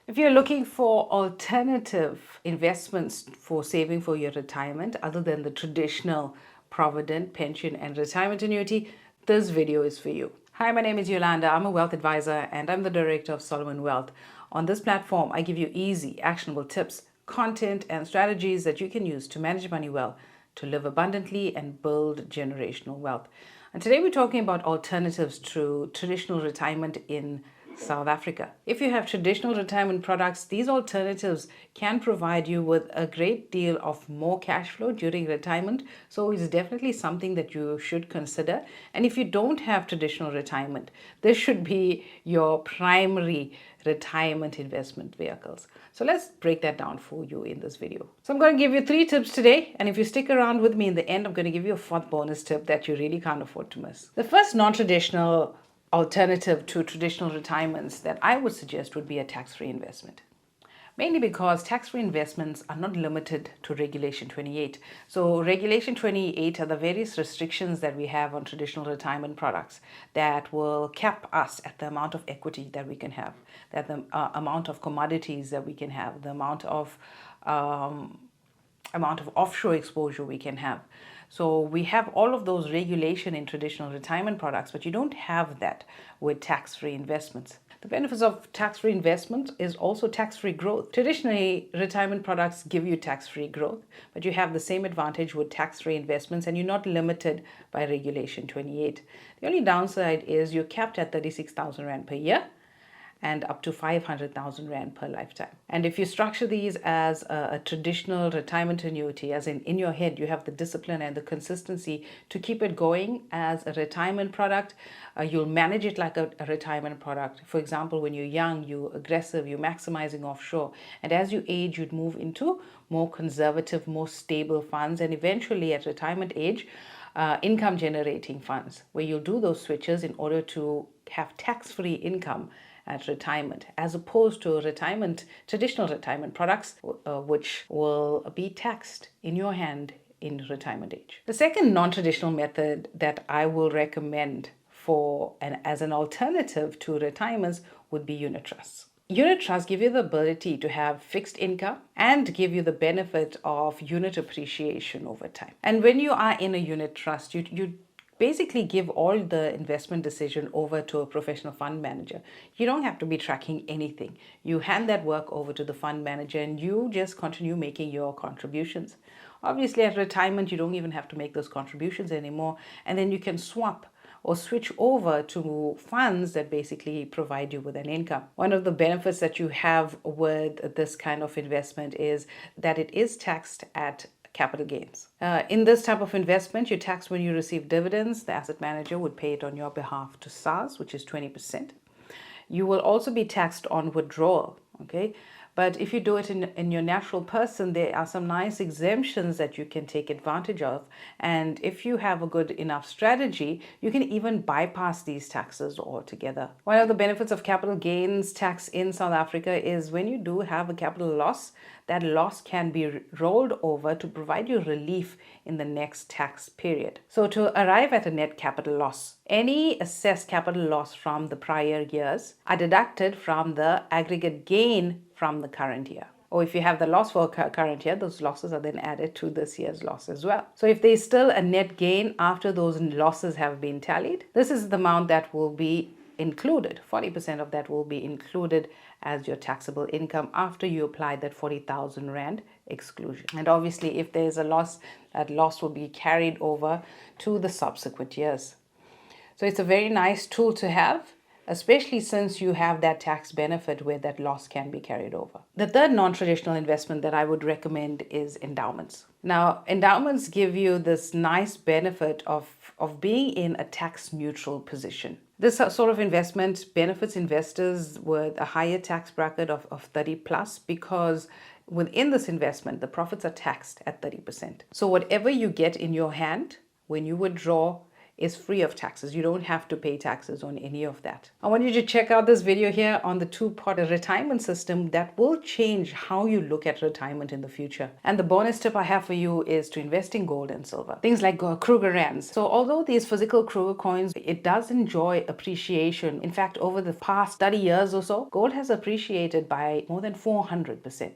If you're looking for alternative investments for saving for your retirement, other than the traditional provident, pension, and retirement annuity, this video is for you. Hi, my name is Yolanda. I'm a wealth advisor and I'm the director of Solomon Wealth. On this platform, I give you easy, actionable tips, content, and strategies that you can use to manage money well, to live abundantly, and build generational wealth. And today we're talking about alternatives to traditional retirement in South Africa. If you have traditional retirement products, these alternatives can provide you with a great deal of more cash flow during retirement. So it's definitely something that you should consider. And if you don't have traditional retirement, this should be your primary retirement investment vehicles. So let's break that down for you in this video. So I'm going to give you 3 tips today. And if you stick around with me in the end, I'm going to give you a 4th bonus tip that you really can't afford to miss. The first non-traditional alternative to traditional retirements that I would suggest would be a tax-free investment. Mainly because tax-free investments are not limited to Regulation 28. So Regulation 28 are the various restrictions that we have on traditional retirement products that will cap us at the amount of equity that we can have, that the amount of commodities that we can have, the amount of offshore exposure we can have. So we have all of those regulation in traditional retirement products, but you don't have that with tax-free investments. The benefits of tax-free investment is also tax-free growth. Traditionally, retirement products give you tax-free growth, but you have the same advantage with tax-free investments and you're not limited by Regulation 28. The only downside is you're capped at 36,000 Rand per year and up to 500,000 Rand per lifetime. And if you structure these as a traditional retirement annuity, as in your head, you have the discipline and the consistency to keep it going as a retirement product, you'll manage it like a retirement product. For example, when you're young, you're aggressive, you're maximizing offshore. And as you age, you'd move into more conservative, more stable funds. And eventually at retirement age, income generating funds, where you'll do those switches in order to have tax-free income at retirement, as opposed to traditional retirement products, which will be taxed in your hand in retirement age. The second non-traditional method that I will recommend as an alternative to retirements would be unit trusts. Unit trusts give you the ability to have fixed income and give you the benefit of unit appreciation over time. And when you are in a unit trust, you basically give all the investment decision over to a professional fund manager. You don't have to be tracking anything. You hand that work over to the fund manager and you just continue making your contributions. Obviously, at retirement, you don't even have to make those contributions anymore. And then you can swap or switch over to funds that basically provide you with an income. One of the benefits that you have with this kind of investment is that it is taxed at capital gains. In this type of investment, you're taxed when you receive dividends. The asset manager would pay it on your behalf to SARS, which is 20%. You will also be taxed on withdrawal, okay? But if you do it in your natural person, there are some nice exemptions that you can take advantage of. And if you have a good enough strategy, you can even bypass these taxes altogether. One of the benefits of capital gains tax in South Africa is when you do have a capital loss, that loss can be rolled over to provide you relief in the next tax period. So to arrive at a net capital loss, any assessed capital loss from the prior years are deducted from the aggregate gain from the current year. Or if you have the loss for current year, those losses are then added to this year's loss as well. So if there's still a net gain after those losses have been tallied, this is the amount that will be included. 40% of that will be included as your taxable income after you apply that 40,000 Rand exclusion. And obviously, if there's a loss, that loss will be carried over to the subsequent years. So it's a very nice tool to have, especially since you have that tax benefit where that loss can be carried over. The third non-traditional investment that I would recommend is endowments. Now, endowments give you this nice benefit of being in a tax neutral position. This sort of investment benefits investors with a higher tax bracket of 30 plus, because within this investment, the profits are taxed at 30%. So whatever you get in your hand when you withdraw is free of taxes. You don't have to pay taxes on any of that. I want you to check out this video here on the two-part retirement system that will change how you look at retirement in the future. And the bonus tip I have for you is to invest in gold and silver. Things like Kruger rands. So although these physical Kruger coins, it does enjoy appreciation. In fact, over the past 30 years or so, gold has appreciated by more than 400%.